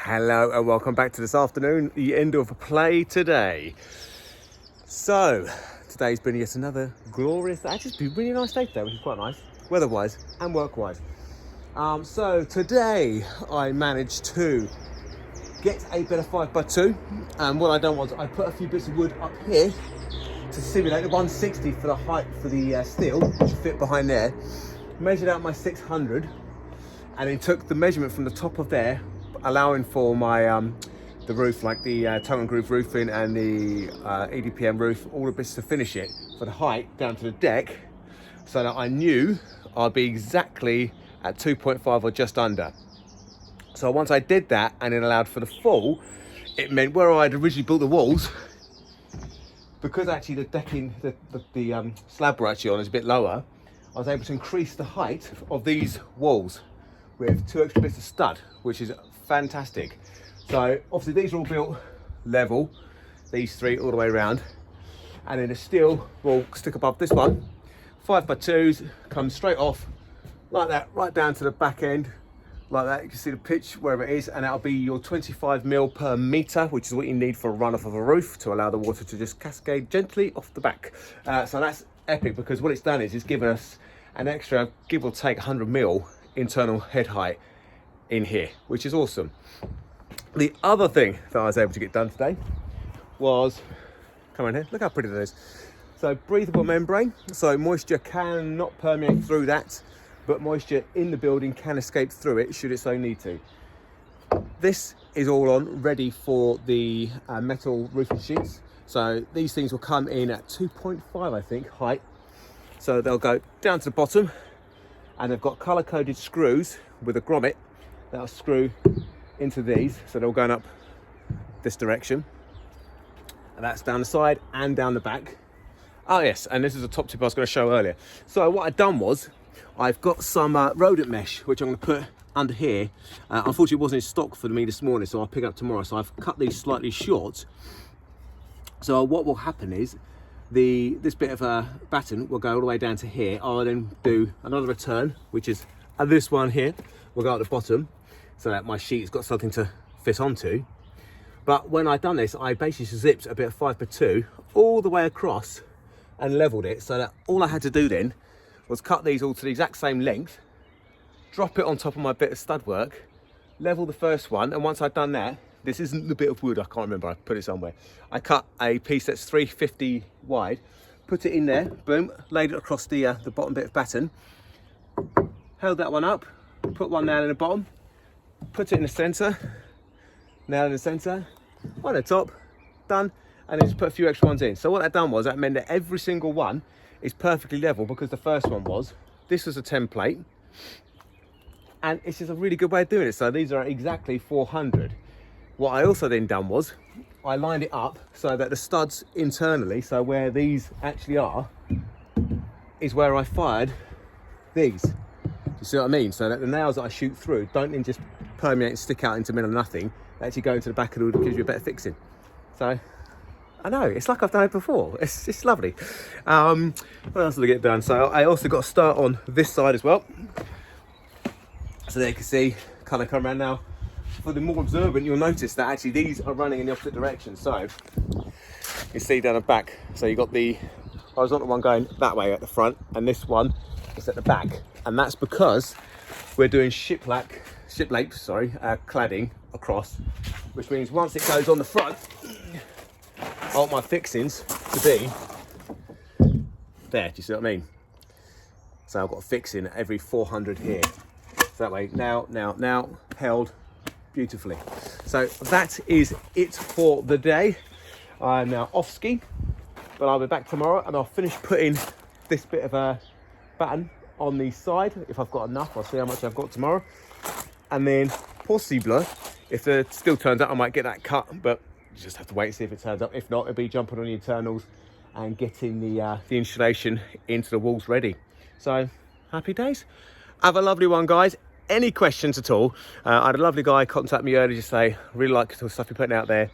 Hello and welcome back to this afternoon, the end of play today. So, today's been yet another glorious, actually it's been a really nice day today, which is quite nice, weather-wise and work-wise. So today I managed to get a bit of 5x2, and what I done was I put a few bits of wood up here to simulate the 160 for the height for the steel, which fit behind there, measured out my 600, and then took the measurement from the top of there, allowing for my the roof, like the tongue and groove roofing and the EDPM roof, all the bits to finish it for the height down to the deck, so that I knew I'd be exactly at 2.5 or just under. So once I did that and it allowed for the fall, it meant where I had originally built the walls, because actually the decking, the slab we're actually on is a bit lower, I was able to increase the height of these walls with 2 extra bits of stud, which is fantastic. So obviously these are all built level, these 3 all the way around, and then the steel will stick above this one. 5x2s come straight off like that, right down to the back end, like that. You can see the pitch wherever it is, and that'll be your 25 mil per meter, which is what you need for a run off of a roof to allow the water to just cascade gently off the back. So that's epic, because what it's done is it's given us an extra, give or take, 100 mil internal head height in here, which is awesome. The other thing that I was able to get done today was, come on here, look how pretty that is. So breathable membrane, so moisture cannot permeate through that, but moisture in the building can escape through it should it so need to. This is all on, ready for the metal roofing sheets. So these things will come in at 2.5, I think, height. So they'll go down to the bottom, and they've got color-coded screws with a grommet that'll screw into these, so they're all going up this direction, and that's down the side and down the back. Oh yes, and this is a top tip I was going to show earlier. So what I've done was I've got some rodent mesh, which I'm going to put under here. Unfortunately it wasn't in stock for me this morning, so I'll pick it up tomorrow. So I've cut these slightly short. So what will happen is this bit of a batten will go all the way down to here. I'll then do another return, which is this one here will go at the bottom, so that my sheet's got something to fit onto. But when I've done this, I basically zipped a bit of 5x2 all the way across and leveled it, so that all I had to do then was cut these all to the exact same length, drop it on top of my bit of stud work, level the first one, and once I'd done that, this isn't the bit of wood, I can't remember, I put it somewhere. I cut a piece that's 350 wide, put it in there, boom, laid it across the bottom bit of batten, held that one up, put one nail in the bottom, put it in the center, nail in the center, on the top, done, and then just put a few extra ones in. So what that done was, that meant that every single one is perfectly level, because the first one was, this was a template, and it's just a really good way of doing it. So these are exactly 400. What I also then done was, I lined it up so that the studs internally, so where these actually are, is where I fired these. You see what I mean? So that the nails that I shoot through don't then just permeate and stick out into the middle of nothing. They actually go into the back of the wood and gives you a better fixing. So, I know, it's like I've done it before. It's lovely. What else did I get done? So I also got a start on this side as well. So there you can see, kind of come around now. For the more observant, you'll notice that actually these are running in the opposite direction. So you see down the back, so you got the horizontal one going that way at the front, and this one is at the back, and that's because we're doing shiplap cladding across, which means once it goes on the front, I want my fixings to be there. Do you see what I mean? So I've got a fixing at every 400 here, so that way now held beautifully. So that is it for the day. I'm now off ski, but I'll be back tomorrow, and I'll finish putting this bit of a batten on the side. If I've got enough, I'll see how much I've got tomorrow, and then possibly, if it still turns out, I might get that cut, but you just have to wait and see if it turns up. If not, it'll be jumping on the internals and getting the insulation into the walls ready. So happy days. Have a lovely one, guys. Any questions at all, I had a lovely guy contact me earlier to say, really like the stuff you're putting out there.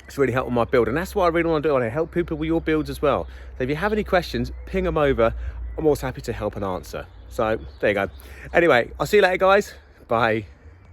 It's really helping my build, and that's what I really want to do. I want to help people with your builds as well. So if you have any questions, ping them over. I'm always happy to help and answer. So there you go. Anyway, I'll see you later, guys. Bye.